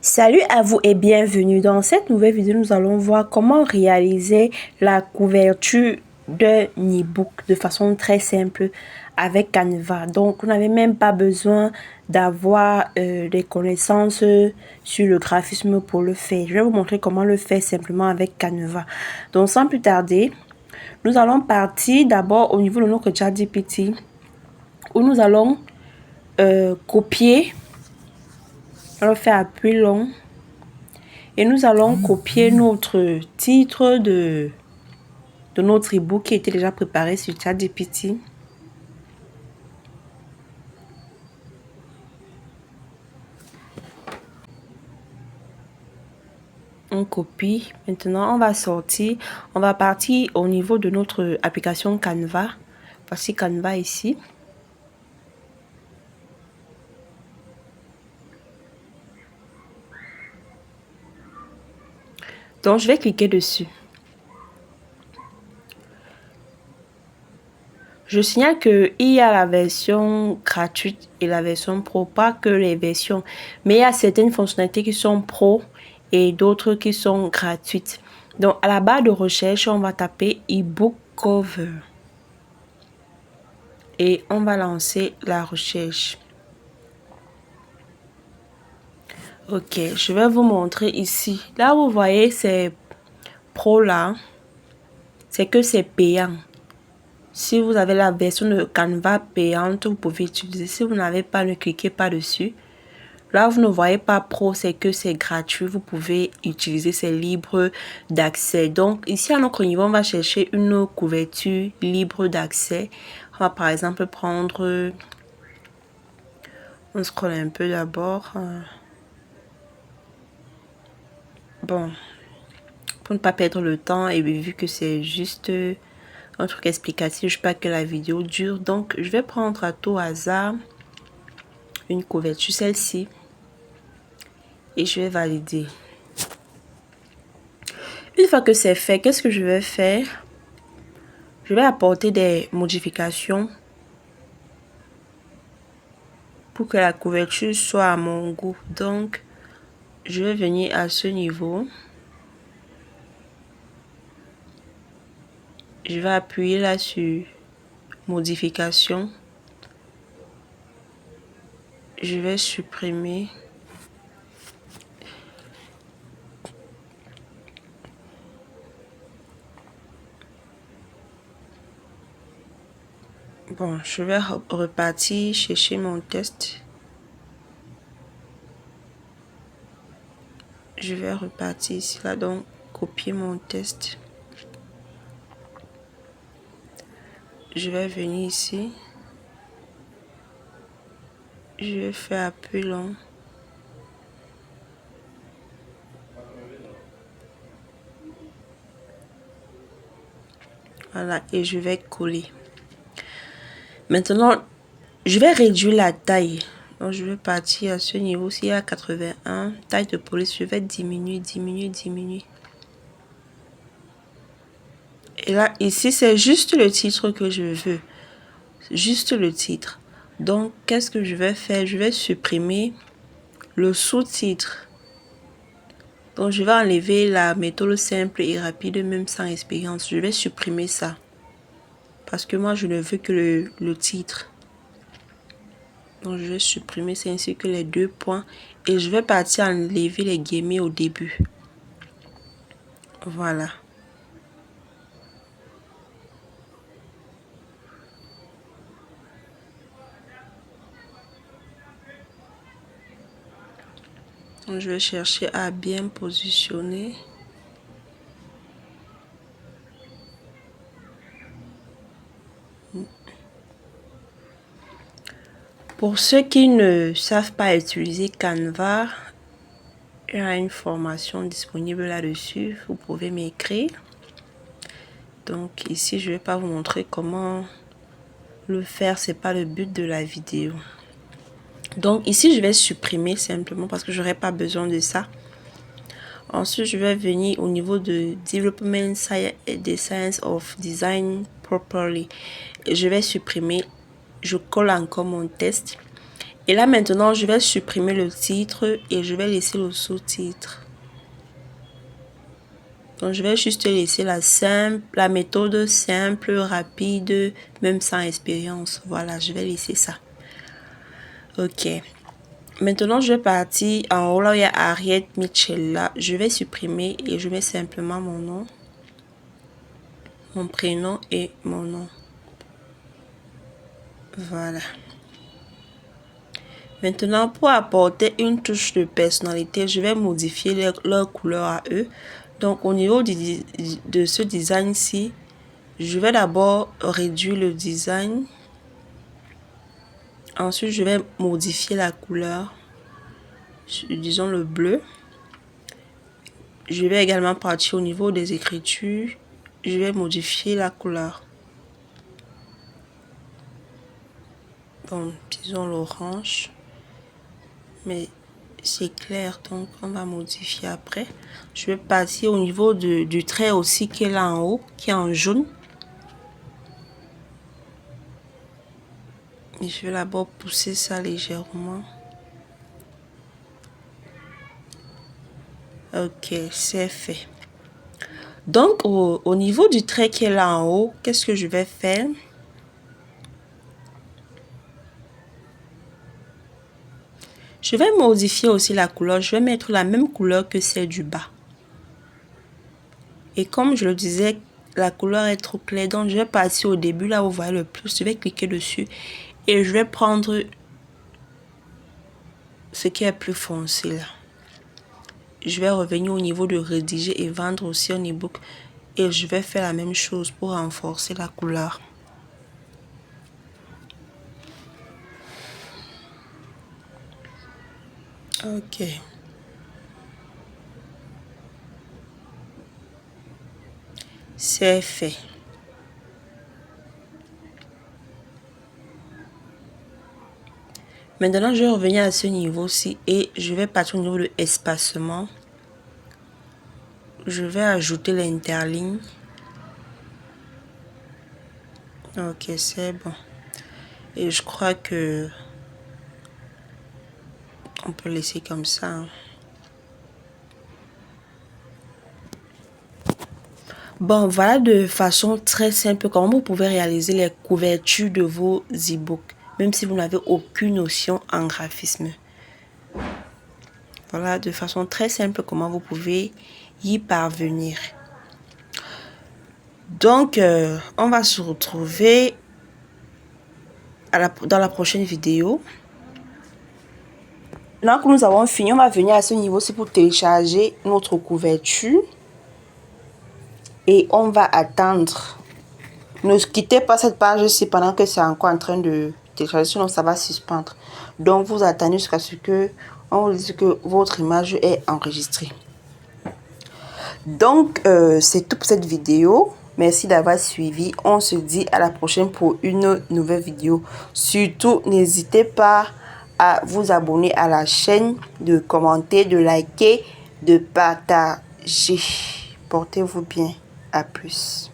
Salut à vous et bienvenue. Dans cette nouvelle vidéo, nous allons voir comment réaliser la couverture d'un e-book de façon très simple avec Canva. Donc, vous n'avez même pas besoin d'avoir des connaissances sur le graphisme pour le faire. Je vais vous montrer comment le faire simplement avec Canva. Donc, sans plus tarder, nous allons partir d'abord au niveau de notre ChatGPT où nous allons copier. On va faire appui long. Et nous allons copier notre titre de notre e-book qui était déjà préparé sur ChatGPT. On copie. Maintenant, on va sortir. On va partir au niveau de notre application Canva. Voici Canva ici. Donc, je vais cliquer dessus. Je signale qu'il y a la version gratuite et la version pro, pas que les versions, mais il y a certaines fonctionnalités qui sont pro et d'autres qui sont gratuites. Donc, à la barre de recherche, on va taper e-book cover et on va lancer la recherche. Ok, je vais vous montrer ici. Là, vous voyez, c'est pro là, c'est que c'est payant. Si vous avez la version de Canva payante, vous pouvez utiliser. Si vous n'avez pas, ne cliquez pas dessus. Là, vous ne voyez pas pro, c'est que c'est gratuit. Vous pouvez utiliser, c'est libre d'accès. Donc, ici, à notre niveau, on va chercher une couverture libre d'accès. On va par exemple prendre... On scrolle un peu d'abord. Bon, pour ne pas perdre le temps et vu que c'est juste un truc explicatif, je ne veux pas que la vidéo dure. Donc, je vais prendre à tout hasard une couverture, celle-ci. Et je vais valider. Une fois que c'est fait, qu'est-ce que je vais faire? Je vais apporter des modifications pour que la couverture soit à mon goût. Donc, je vais venir à ce niveau. Je vais appuyer là sur modification. Je vais supprimer. Bon, je vais repartir chercher mon test. Je vais repartir ici, là, donc copier mon test. Je vais venir ici. Je vais faire appui long. Voilà, et je vais coller. Maintenant, je vais réduire la taille. Donc, je vais partir à ce niveau. S'il y a 81, taille de police, je vais diminuer. Et là, ici, c'est juste le titre que je veux. Juste le titre. Donc, qu'est-ce que je vais faire? Je vais supprimer le sous-titre. Donc, je vais enlever la méthode simple et rapide, même sans expérience. Je vais supprimer ça. Parce que moi, je ne veux que le titre. Donc, je vais supprimer ça ainsi que les deux points. Et je vais partir enlever les guillemets au début. Voilà. Donc, je vais chercher à bien positionner. Pour ceux qui ne savent pas utiliser Canva, il y a une formation disponible là-dessus. Vous pouvez m'écrire. Donc ici, je ne vais pas vous montrer comment le faire. C'est pas le but de la vidéo. Donc ici, je vais supprimer simplement parce que j'aurai pas besoin de ça. Ensuite, je vais venir au niveau de Development Science of Design Properly. Et je vais supprimer. Je colle encore mon test. Et là maintenant, je vais supprimer le titre et je vais laisser le sous-titre. Donc je vais juste laisser la méthode simple, rapide, même sans expérience. Voilà, je vais laisser ça. Ok. Maintenant, je vais partir en haut là où il y a Harriet Michela. Je vais supprimer et je mets simplement mon nom, mon prénom et mon nom. Voilà. Maintenant, pour apporter une touche de personnalité, je vais modifier leur couleur à eux. Donc, au niveau de ce design-ci, je vais d'abord réduire le design. Ensuite, je vais modifier la couleur, disons le bleu. Je vais également partir au niveau des écritures. Je vais modifier la couleur. Bon, disons l'orange. Mais c'est clair, donc on va modifier après. Je vais passer au niveau du trait aussi qui est là en haut, qui est en jaune. Et je vais d'abord pousser ça légèrement. Ok, c'est fait. Donc, au niveau du trait qui est là en haut, qu'est-ce que je vais faire? Je vais modifier aussi la couleur. Je vais mettre la même couleur que celle du bas. Et comme je le disais, la couleur est trop claire. Donc, je vais passer au début, là où vous voyez le plus. Je vais cliquer dessus. Et je vais prendre ce qui est plus foncé là. Je vais revenir au niveau de rédiger et vendre aussi un e-book. Et je vais faire la même chose pour renforcer la couleur. Ok. C'est fait. Maintenant, je vais revenir à ce niveau-ci et je vais partir au niveau de espacement. Je vais ajouter l'interligne. Ok, c'est bon. Et je crois que on peut laisser comme ça. Hein. Bon, voilà de façon très simple comment vous pouvez réaliser les couvertures de vos e-books, même si vous n'avez aucune notion en graphisme. Voilà de façon très simple comment vous pouvez y parvenir. Donc, on va se retrouver dans la prochaine vidéo. Maintenant que nous avons fini, on va venir à ce niveau-ci pour télécharger notre couverture. Et on va attendre. Ne quittez pas cette page-ci pendant que c'est encore en train de télécharger, sinon ça va suspendre. Donc, vous attendez jusqu'à ce que on vous dise que votre image est enregistrée. Donc, c'est tout pour cette vidéo. Merci d'avoir suivi. On se dit à la prochaine pour une nouvelle vidéo. Surtout, n'hésitez pas à vous abonner à la chaîne, de commenter, de liker, de partager. Portez-vous bien. À plus.